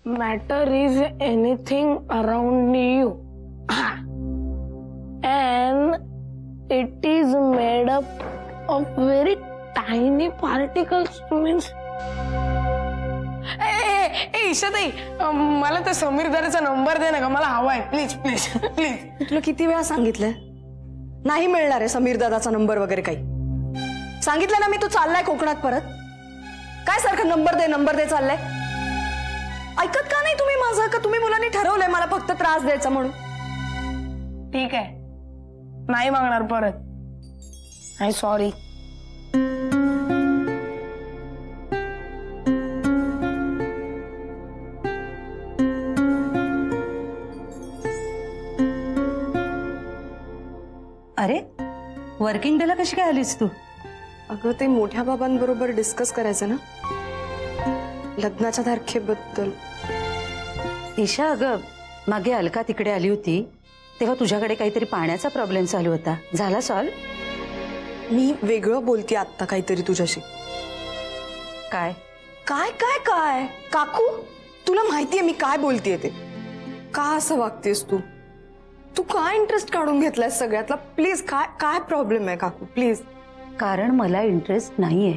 matter is anything around you and it is made up of very tiny particles. means ईशाताई, मला त्या समीर दादाचा number दे ना का, मला हवाय. Please please please. तुला किती वेळा सांगितलंय नाही मिळणार आहे समीर दादाचा नंबर वगैरे काही. सांगितलं ना मी, तू चाललाय कोकणात परत. काय सारखं नंबर दे चाललाय. ऐकत का नाही तुम्ही माझं? का तुम्ही मुलांनी ठरवलंय मला फक्त त्रास द्यायचा म्हणून? ठीक आहे, नाही मागणार परत. I sorry. अरे वर्किंग डेला कशी काय आलीस तू? अगं ते मोठ्या बाबांबरोबर डिस्कस करायचं ना, लग्नाच्या तारखेबद्दल. ईशा, अगं मागे अलका तिकडे आली होती तेव्हा तुझ्याकडे काहीतरी पाण्याचा प्रॉब्लेम चालू होता, झाला सॉल्व? मी वेगळं बोलते आता काहीतरी तुझ्याशी. काय काय काय काय काकू, तुला माहितीये मी काय बोलतेय ते? का असं वागतेस तू? तू काय इंटरेस्ट काढून घेतलायस सगळ्यातला? प्लीज, काय काय प्रॉब्लेम आहे काकू? प्लीज. कारण मला इंटरेस्ट नाहीये,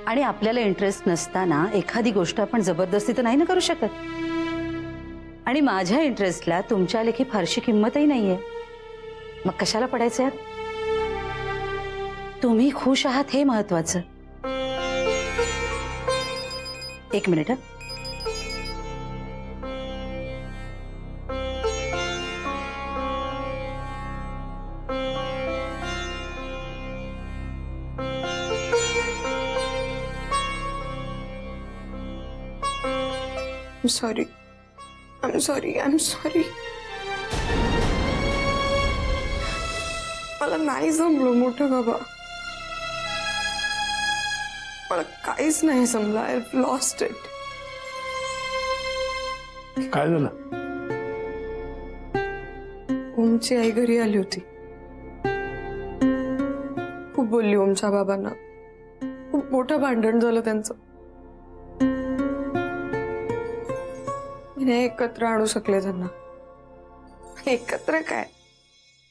आणि आपल्याला इंटरेस्ट नसताना एखादी गोष्ट आपण जबरदस्ती तर नाही ना करू शकत. आणि माझ्या इंटरेस्टला तुमच्या लेखी फारशी किंमतही नाहीये, मग कशाला पडायचं यात? तुम्ही खुश आहात हे महत्वाचं. एक minute. I'm sorry. I'm sorry. I'm sorry. मला नाही जमलो मोठा बाबा, मला काहीच नाही जमलं. I have lost it. काय झालं? ओमची आई घरी आली होती. खूप बोलली ओमच्या बाबांना. खूप मोठं भांडण झालं त्यांचं. मी एकत्र आणू शकले त्यांना. एकत्र काय,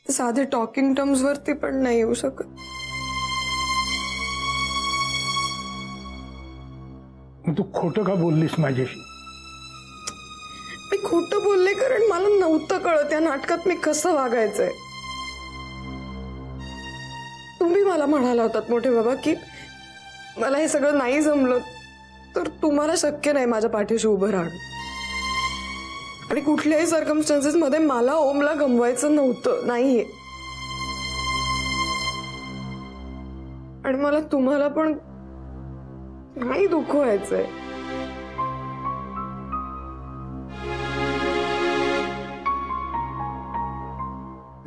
साधे टॉकिंग टर्म्स वरती पण नाही येऊ शकत. तू खोटं का बोललीस माझ्याशी? मी खोटं बोलले कारण मला नव्हतं कळत या नाटकात मी कसं वागायचंय. तुम्ही मला म्हणाला होतात मोठे बाबा की मला हे सगळं नाही जमलं तर तुम्हाला शक्य नाही माझ्या पाठीशी उभं राहणं, आणि कुठल्याही सर्कमस्टन्सेस मध्ये मला ओमला गमवायचं नव्हतं. नाहीये. आणि मला तुम्हाला पण नाही दुखवायचंय.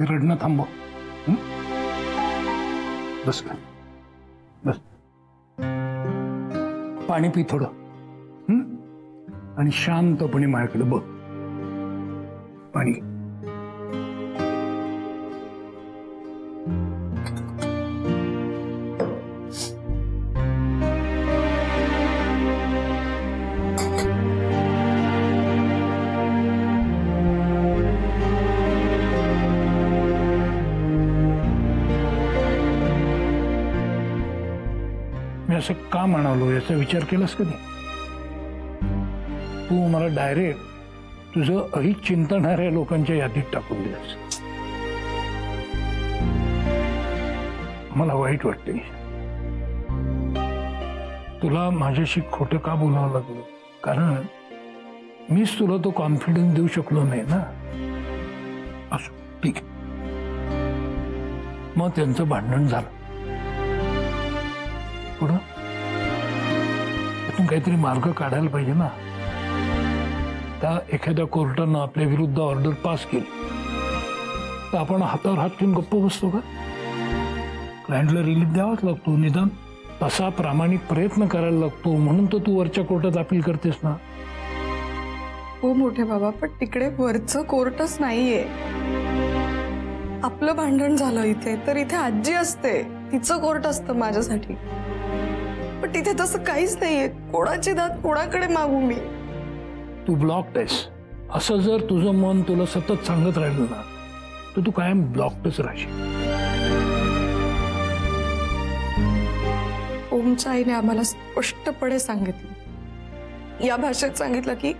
रडणं थांबव. बस बस, पाणी पी थोडं, आणि शांतपणे माझ्याकडे बघ. पाणी. मी असं का म्हणालो याचा विचार केलास कधी? तू मला डायरेक्ट तुझं अहित चिंतणाऱ्या लोकांच्या यादीत टाकून दिलंस. मला वाईट वाटते. तुला माझ्याशी खोटं का बोलावं लागलं? कारण मीच तुला तो कॉन्फिडन्स देऊ शकलो नाही ना. असो, ठीक आहे. मग त्यांचं भांडण झालं. पुढं त्यातून काहीतरी मार्ग काढायला पाहिजे ना. त्या एखाद्या कोर्टानं आपल्या विरुद्ध ऑर्डर पास केली तर आपण हातावर हात ठेवून गप्प बसतो का? क्लायंटला रिलीफ द्यावाच लागतो, निदान तसा प्रामाणिक प्रयत्न करायला लागतो. म्हणून तर तू वरच्या कोर्टात अपील करतेस ना. हो मोठे बाबा, पण तिकडे वरचं कोर्टच नाहीये. आपलं भांडण झालं इथे तर इथे आजी असते, तिचं कोर्ट असतं माझ्यासाठी. पण तिथे तसं काहीच नाहीये. कोणाची दाद कोणाकडे मागू मी? तू ब्लॉक्ड आहेस असं जर तुझं मन तुला सतत सांगत राहिलं ना तर तू कायम ब्लॉक्डच राहशील. ओमच्या आईने आम्हाला स्पष्टपणे सांगितलं, या भाषेत सांगितलं की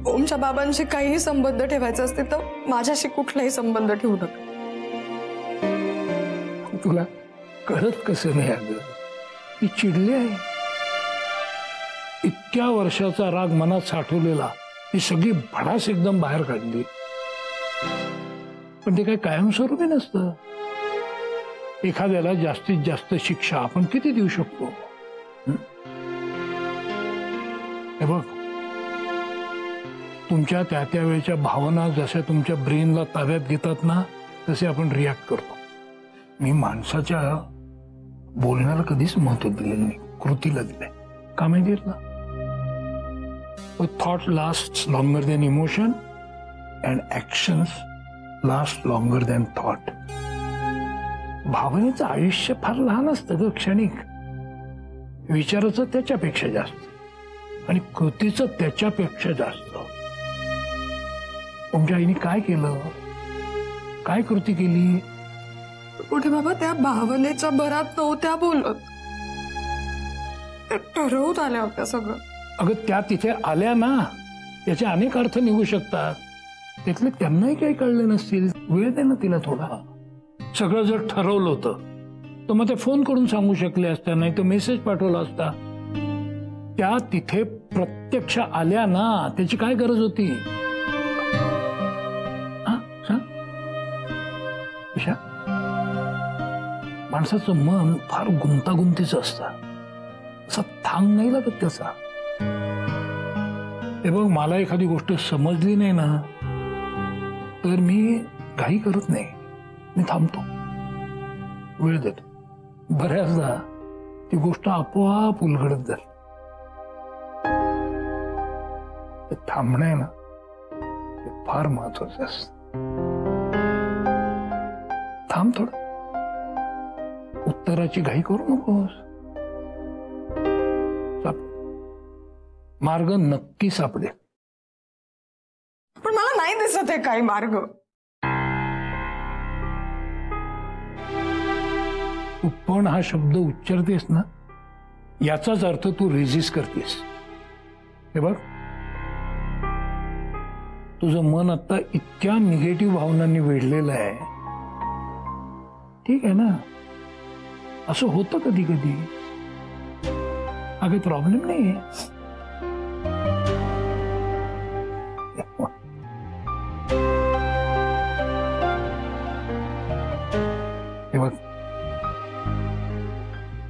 ओमच्या बाबांशी काहीही संबंध ठेवायचे असते तर माझ्याशी कुठलाही संबंध ठेवू नका. तुला कळत कसं नाही अगं, ती चिडली आहे. इतक्या वर्षाचा राग मनात साठवलेला ही सगळी भडास एकदम बाहेर काढली. पण ते काही कायमस्वरूपी नसतं. एखाद्याला जास्तीत जास्त शिक्षा आपण किती देऊ शकतो? हे बघ, तुमच्या त्या वेळच्या भावना जशा तुमच्या ब्रेनला ताब्यात घेतात ना तसे आपण रिॲक्ट करतो. मी माणसाच्या बोलण्याला कधीच महत्व दिलेलं नाही, कृतीला दिलंय. का माहिती ना, thought last longer than emotion and actions last longer than thought. भावनेचं आयुष्य फार लहान असतं ग, क्षणिक. विचाराचं त्याच्यापेक्षा जास्त आणि कृतीचं त्याच्यापेक्षा जास्त. तुमच्या आईने काय केलं, काय कृती केली? पुढे बाबा त्या भावनेच्या भरात नव्हत्या बोलत, ठरवून आल्या होत्या सगळं. अगं त्या तिथे आल्या ना, याचे अनेक अर्थ निघू शकतात. त्यातले त्यांनाही काही कळले नसतील. वेळ दे ना तिला थोडा. सगळं जर ठरवलं होतं तर मग ते फोन करून सांगू शकले असता, नाही तर मेसेज पाठवला असता. त्या तिथे प्रत्यक्ष आल्या ना, त्याची काय गरज होती? माणसाचं मन फार गुंतागुंतीचं असतं, असा थांग नाही लागत त्याचा. हे बघ, मला एखादी गोष्ट समजली नाही ना तर मी घाई करत नाही, मी थांबतो, वेळ देतो. बऱ्याचदा ती गोष्ट आपोआप उलगडत जाते. थांबणं आहे ना, हे फार महत्वाचं असतं. थांब थोडं, उत्तराची घाई करू नकोस. मार्ग नक्की सापडेल. पण मला नाही दिसत आहे काही मार्ग. तू पण हा शब्द उच्चारतेस ना, याचाच अर्थ तू रेजिस्ट करतेस. हे बघ, तुझं मन आता इतक्या निगेटिव्ह भावनांनी वेढलेलं आहे. ठीक आहे ना, असं होतं कधी कधी. हा काही प्रॉब्लेम नाही आहे. हे बघ,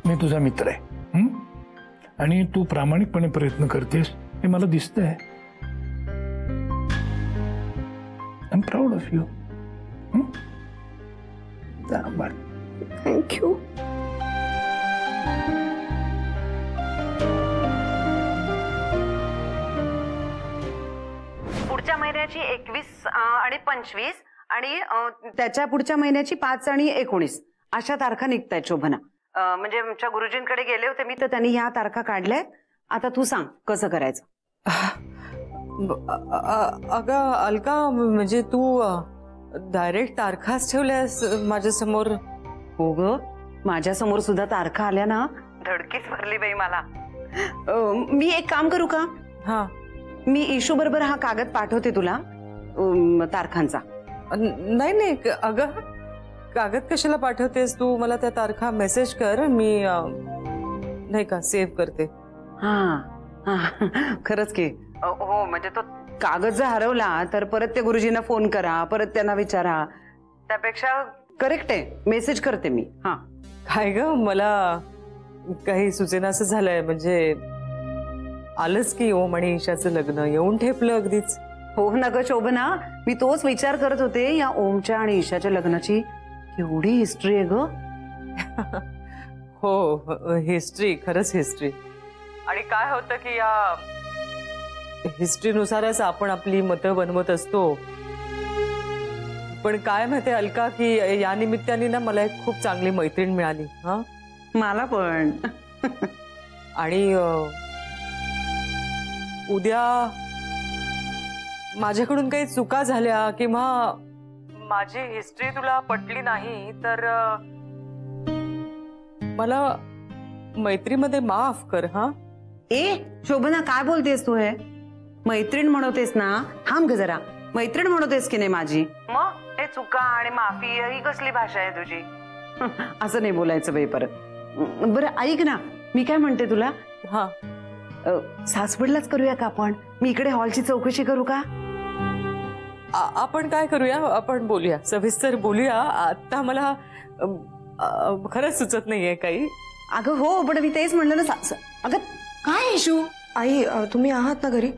मी तुझा मित्र आहे आणि तू प्रामाणिकपणे प्रयत्न करतेस हे मला दिसतंय. I am proud of you. Thank you. पुढच्या महिन्याची 21 आणि 25 आणि त्याच्या पुढच्या महिन्याची 5 आणि 19 अशा तारखा निघतायत शोभना. म्हणजे आमच्या गुरुजींकडे गेले होते मी, तर त्यांनी ह्या तारखा काढल्यात. आता तू सांग कसं करायचं. अगं अलका, म्हणजे तू डायरेक्ट तारखाच ठेवल्यास माझ्यासमोर. हो ग, माझ्या समोर सुद्धा तारखा आल्या ना, धडकीच भरली बाई मला. मी एक काम करू का? हा, मी इशू बरोबर हा कागद पाठवते तुला तारखांचा. नाही नाही अगं, कागद कशाला पाठवतेस तू? मला त्या तारखा मेसेज कर, मी नाही का सेव्ह करते. हा, खरंच की. हो, म्हणजे तो कागद जर हरवला तर परत त्या गुरुजींना फोन करा, परत त्यांना विचारा. त्यापेक्षा करेक्ट आहे, मेसेज करते मी. हा, काय ग, मला काही सुचेना असं झालंय. म्हणजे आलंच की ओम आणि ईशाचं लग्न येऊन ठेपलं अगदीच. हो ना ग शोभना, मी तोच विचार करत होते. या ओमच्या आणि ईशाच्या लग्नाची केवढी हिस्ट्री आहे ग. हो, हिस्ट्री, खरंच हिस्ट्री. आणि काय होतं की या हिस्ट्रीनुसारच आपण आपली मतं बनवत असतो. पण काय माहिती अलका, की या निमित्ताने ना मला एक खूप चांगली मैत्रीण मिळाली. हा, मला पण. आणि उद्या माझ्याकडून काही चुका झाल्या किंवा माझी हिस्ट्री तुला पटली नाही तर मला मैत्रीमध्ये माफ कर. हा ए शोभना, काय बोलतेस तू? हे मैत्रीण म्हणतेस ना? थांब ग जरा. मैत्रीण म्हणतेस की नाही माझी? मग हे चुका आणि माफी ही कसली भाषा आहे तुझी? असं नाही बोलायचं बाई परत. बरं ऐक ना, मी काय म्हणते तुला, हा सासवडलाच करूया का आपण? मी इकडे हॉलची चौकशी करू का? आपण काय करूया, आपण बोलूया, सविस्तर बोलूया. आता मला खरंच सुचत नाहीये काही. अगं हो, पण मी तेच म्हणलं ना. अगं काय इशू? आई तुम्ही आहात ना घरी?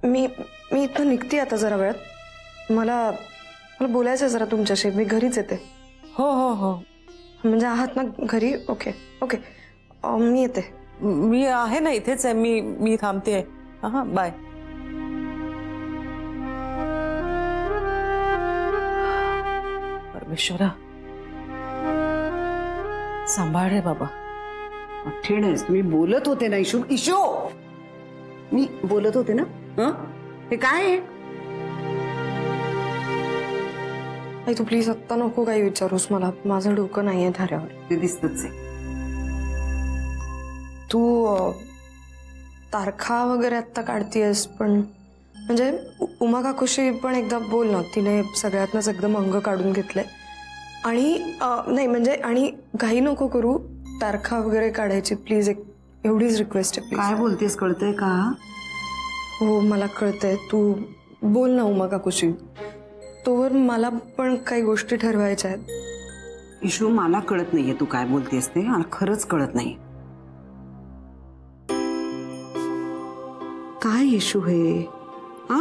मी इथं निघते आता जरा वेळात. मला बोलायचं आहे जरा तुमच्याशी. मी घरीच येते. हो हो हो. म्हणजे आहात ना घरी? ओके ओके, मी येते. मी आहे ना, इथेच आहे. मी थांबते. हा बाय. परमेश्वरा सांभाळ रे बाबा. कठीण आहेस. मी बोलत होते ना इशू. इशू मी बोलत होते ना. हे काय आहे? आई तू प्लीज आत्ता नको काही विचारूस मला. माझं डोकं नाहीये धाऱ्यावर. ते दिसतच आहे. तू तारखा वगैरे आत्ता काढतीयस, पण म्हणजे उमा काकूशी पण एकदा बोल ना. तिने सगळ्यातनंच एकदम अंग काढून घेतलंय. आणि नाही म्हणजे आणि घाई नको करू तारखा वगैरे काढायची प्लीज. एक एवढीच रिक्वेस्ट आहे. काय बोलतेस कळतंय का? हो मला कळतंय. तू बोल ना उमा काकूशी. तोवर मला पण काही गोष्टी ठरवायच्या आहेत. इशू मला कळत नाहीये तू काय बोलतेस ते. मला खरंच कळत नाही. काय इशू हे? हा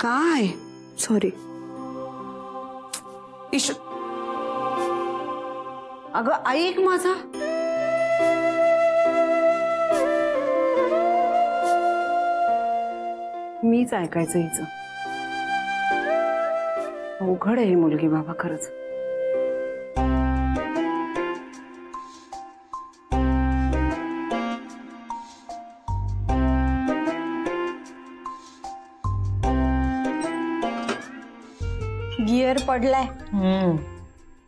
काय? Sorry issue. अगं ऐक माझा. मीच ऐकायचं हिचं. अवघड आहे ही मुलगी बाबा खरंच. गिअर पडलाय.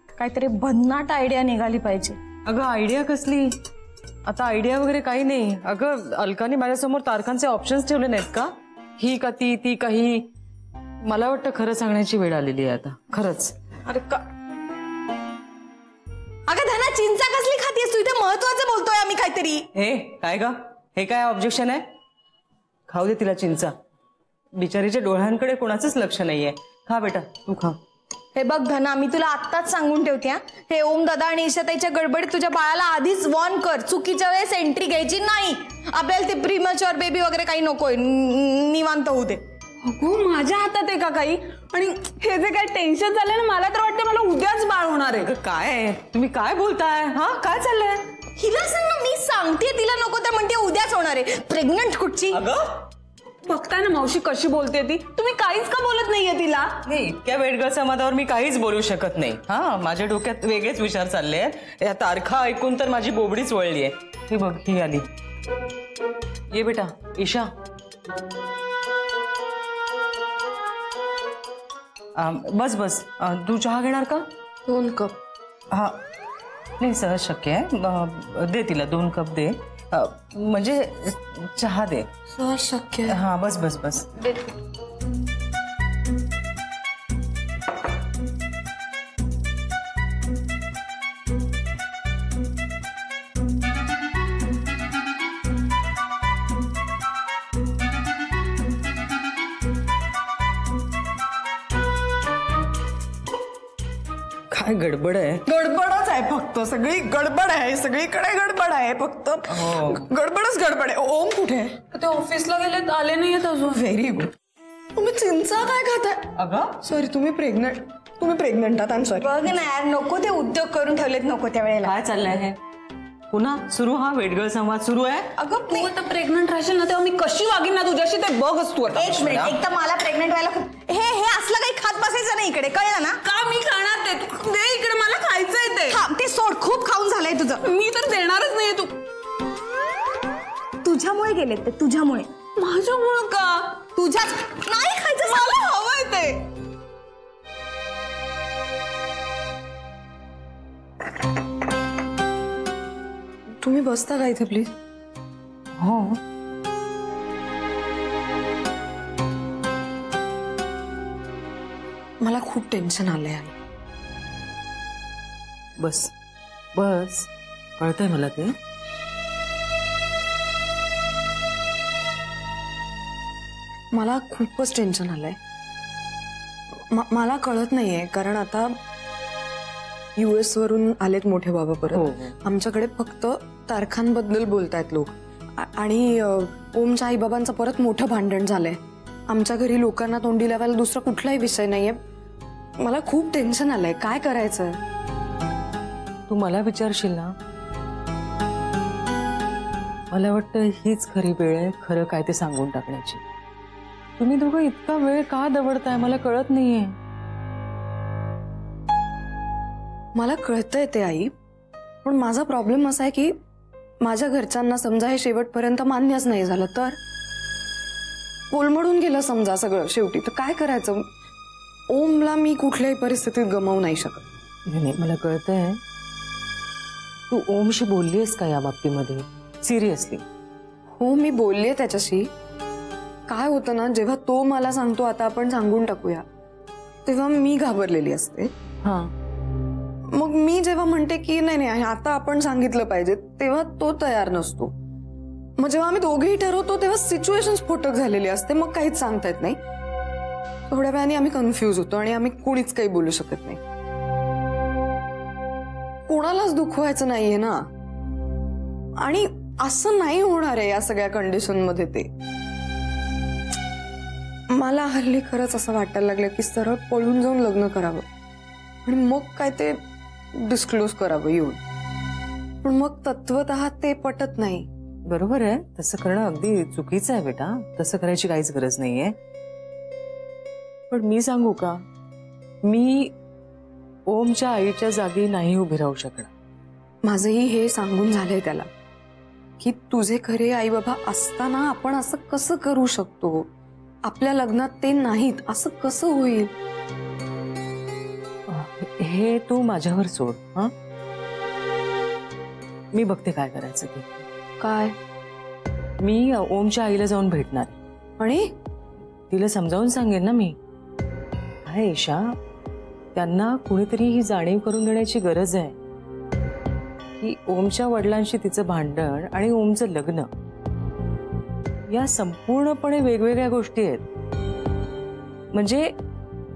काहीतरी भन्नाट आयडिया निघाली पाहिजे. अगं आयडिया कसली? आता आयडिया वगैरे काही नाही. अगं अलकाने माझ्यासमोर तारखांचे ऑप्शन्स ठेवले नाहीत का? ही का ती का ही? मला वाटतं खरं सांगण्याची वेळ आलेली आहे आता. खरंच. अरे का अगं धना, चिंचा कसली खातीयस तू? इथे महत्वाचं बोलतोय आम्ही काहीतरी. हे काय का? हे काय ऑब्जेक्शन आहे? खाऊ दे तिला चिंचा. बिचारीच्या डोळ्यांकडे कोणाचंच लक्ष नाहीये. खा बेटा, तू खा. हे बघ धना, मी तुला आत्ताच सांगून ठेवते. हे ओम दादा आणि ईशाताईच्या गडबडीत तुझ्या बाळाला आधीच वॉर्न कर. चुकीच्या वेळेस एंट्री घ्यायची नाही. आपल्याला ते प्रीमॅच्युअर बेबी वगैरे काही नकोय. निवांत होऊ दे. अगो माझ्या हातात आहे का काही? आणि हे जे काही टेन्शन झालंय ना, मला तर वाटतं मला उद्याच बाळ होणार आहे. काय तुम्ही काय बोलताय? हा काय चाललंय? हिला सांग ना. मी सांगते तिला नको तर म्हणते उद्याच होणार आहे. प्रेग्नंट कुठची? अगं बघताय ना मावशी कशी बोलते ती. तुम्ही काहीच का बोलत नाहीये तिला? नाही, इतक्या वेडगळ समाधावर मी काहीच बोलू शकत नाही. हा माझ्या डोक्यात वेगळेच विचार चालले आहेत. या तारखा ऐकून तर माझी बोबडीच वळली आहे. हे बघ ही आली. ये बेटा. ईशा बस बस. तू चहा घेणार का? 2 कप. हा नाही सहज शक्य आहे. दे तिला 2 कप दे. म्हणजे चहा दे. सहज शक्य आहे. हा बस बस बस. काय गडबड आहे? गडबडच आहे फक्त. सगळी गडबड आहे. सगळीकडे गडबड आहे फक्त. गडबडच गडबड आहे. ओम कुठे आहे? ते ऑफिसला गेलेत, आले नाहीयेत अजून. Very good. तुम्ही चिंचा काय खाताय? अगं सॉरी तुम्ही प्रेग्नंट आहात. I am sorry. बघ ना यार, नको ते उद्योग करून ठेवलेत नको त्या वेळेला. काय चाललंय हे? पुन्हा सुरू हा वेडगळ संवाद सुरू आहे. अगं तू आता प्रेग्नंट राहशील ना, तेव्हा मी कशी वागीन ना तुझ्याशी ते बघच तू आता. एक मिनिट. एक तर मला प्रेग्नंट व्हायला हे असलं काही खात बसायचं नाही इकडे, कळलं ना? का मी खाणार ते? तू दे इकडे, मला खायचंय ते. ते सोड. खूप खाऊन झालंय तुझं. मी तर देणारच नाहीये. तुझ्यामुळे गेलेत ते, तुझ्यामुळे. माझ्यामुळं का? तुझ्याच नाही खायचं, मला हवंय ते. तुम्ही बसता का इथे प्लीज? हो. मला खूप टेन्शन आलंय. बस बस, कळतंय मला ते. मला खूपच टेन्शन आलंय. मला कळत नाहीये, कारण आता US वरून आलेत मोठे बाबा परत. आमच्याकडे फक्त तारखांबद्दल बोलतायत लोक. आणि ओमच्या आईबाबांचं परत मोठं भांडण झालंय. आमच्या घरी लोकांना तोंडी लावायला दुसरा कुठलाही विषय नाहीये. मला खूप टेन्शन आलंय. काय करायचं? तू मला विचारशील ना, मला वाटतं हीच खरी वेळ आहे खरं काय ते सांगून टाकण्याची. तुम्ही दोघं इतका वेळ का दवडताय मला कळत नाहीये. मला कळतंय ते आई, पण माझा प्रॉब्लेम असा आहे की माझ्या घरच्यांना समजा हे शेवटपर्यंत मान्यच नाही झालं तर कोलमडून गेलं समजा सगळं शेवटी, तर काय करायचं? ओमला मी कुठल्याही परिस्थितीत गमावू नाही शकत. नाही, मला कळतंय. तू ओमशी बोललीयस का या बाबतीमध्ये सिरियसली? हो, मी बोललीये त्याच्याशी. काय होतं ना, जेव्हा तो मला सांगतो आता आपण सांगून टाकूया, तेव्हा मी घाबरलेली असते. हा, मग मी जेव्हा म्हणते की नाही नाही आता आपण सांगितलं पाहिजे, तेव्हा तो तयार नसतो. मग जेव्हा आम्ही दोघेही ठरवतो तेव्हा सिच्युएशन स्फोटक झालेली असते. मग काहीच सांगता येत नाही. थोड्या वेळाने आम्ही कन्फ्यूज होतो आणि आम्ही कोणीच काही बोलू शकत नाही. कोणालाच दुखवायचं नाहीये ना. आणि असं नाही होणार आहे या सगळ्या कंडिशन मध्ये. ते मला हल्ली खरंच असं वाटायला लागलं की सरळ पळून जाऊन लग्न करावं आणि मग काय ते डिस्क्लोज करावं येऊन. पण मग तत्वतः ते पटत नाही. बरोबर आहे, तसं करणं अगदी चुकीचं आहे बेटा. तसं करायची काहीच गरज नाहीये. पण मी सांगू का, मी ओमच्या आईच्या जागी नाही उभी राहू शकणार. माझंही हे सांगून झालंय त्याला की तुझे खरे आई बाबा असताना आपण असं कसं करू शकतो? आपल्या लग्नात ते नाहीत असं कसं होईल? हे तू माझ्यावर सोड. हा, मी बघते काय करायचं ते. काय? मी ओमच्या आईला जाऊन भेटणार आणि तिला समजावून सांगेन ना मी. हाय ईशा, त्यांना कुणीतरी ही जाणीव करून देण्याची गरज आहे की ओमच्या वडिलांशी तिचं भांडण आणि ओमचं लग्न या संपूर्णपणे वेगवेगळ्या गोष्टी आहेत. म्हणजे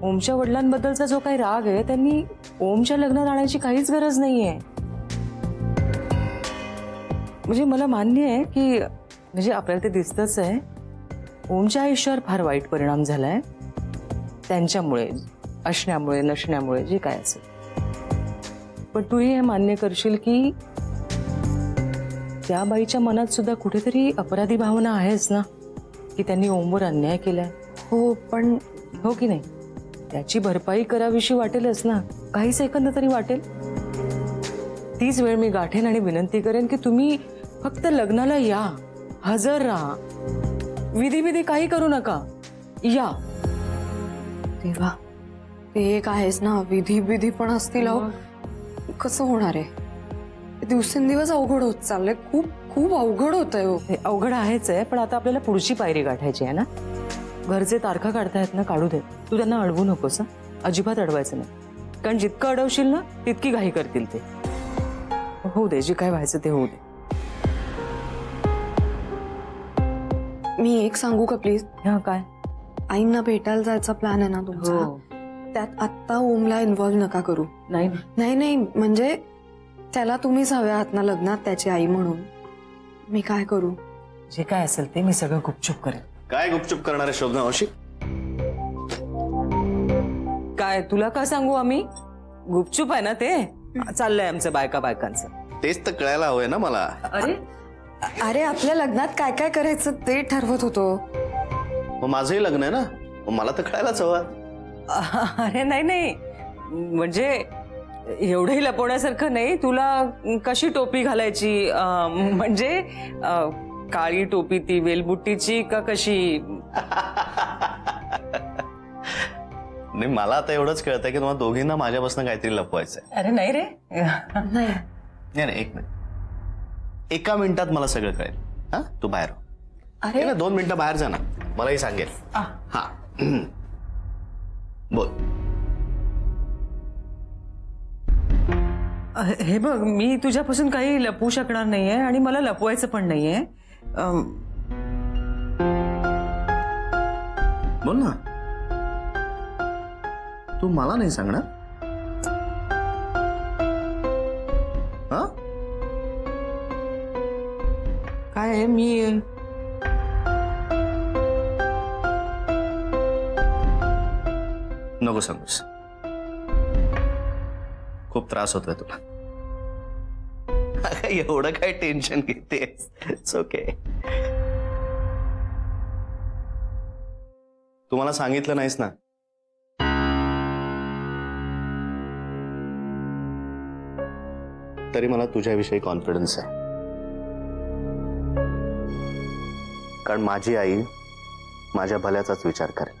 ओमच्या वडिलांबद्दलचा जो काही राग आहे त्यांनी ओमच्या लग्नात आणायची काहीच गरज नाहीये. म्हणजे मला मान्य आहे की म्हणजे आपल्याला ते दिसतच आहे ओमच्या आयुष्यावर फार वाईट परिणाम झालाय त्यांच्यामुळे, असण्यामुळे नसण्यामुळे, जे काय असेल. पण तूही हे मान्य करशील की त्या बाईच्या मनात सुद्धा कुठेतरी अपराधी भावना आहेच ना की त्यांनी ओमवर अन्याय केलाय. हो, पण हो की नाही? त्याची भरपाई करावीशी वाटेलच ना, काही सेकंद तरी वाटेल. तीच वेळ मी गाठेन आणि विनंती करेन की तुम्ही फक्त लग्नाला या, हजर राहा, विधी काही करू नका, या. तेव्हा ते एक आहेच ना, विधी पण असतील. कसं होणार आहे? दिवसेंदिवस अवघड होत चाललंय. खूप खूप अवघड होत आहे. अवघड आहेच आहे, पण आता आपल्याला पुढची पायरी गाठायची आहे ना. घरचे तारखा काढतायत ना, काढू देत. तू त्यांना अडवू नकोस. अजिबात अडवायचं नाही, कारण जितकं अडवशील ना तितकी घाई करतील ते. होऊ दे, जे काय व्हायचं ते होऊ दे. मी एक सांगू का प्लीज? हा, काय? आईंना भेटायला जायचा प्लॅन आहे ना तुमचा, त्यात आत्ता ओमला इन्व्हॉल्व्ह नका करू. नाही नाही नाही, म्हणजे त्याला तुम्हीच हव्या आहात ना लग्नात त्याची आई म्हणून. मी काय करू? जे काय असेल ते मी सगळं गुपचूप करेन. काय गुपचूप करणार आहे शोभना मावशी? काय तुला का सांगू आम्ही? गुपचूप आहे ना ते. चाललंय आमचं बायकांचं. तेच तर कळायला हवंय ना मला. अरे आपल्या लग्नात काय काय करायचं ते ठरवत होतो. मग माझंही लग्न आहे ना, मग मला तर कळायलाच हवं. अरे नाही, म्हणजे एवढंही लपवण्यासारखं नाही. तुला कशी टोपी घालायची, म्हणजे काळी टोपी ती वेलबुट्टीची का कशी? नाही, मला आता एवढंच कळतंय की तुम्हाला दोघींना माझ्यापासून काहीतरी लपवायचंय. अरे नाही रे. नाही नाही, एक मिनिट. एका मिनिटात मला सगळं कळेल. हा, तू बाहेर हो. अरे ना 2 मिनिटं बाहेर जा ना, मलाही सांगेल. हा बोल. हे बघ, मी तुझ्यापासून काही लपवू शकणार नाहीये आणि मला लपवायचं पण नाहीये. बोल ना. तू मला नाही सांगणार? हा, काय आहे, मी नको सांगूस. खूप त्रास होतोय तुला. एवढं काय टेन्शन घेतेस? It's okay. तू मला सांगितलं नाहीस ना, तरी मला तुझ्याविषयी कॉन्फिडन्स आहे. कारण माझी आई माझ्या भल्याचाच विचार करेल.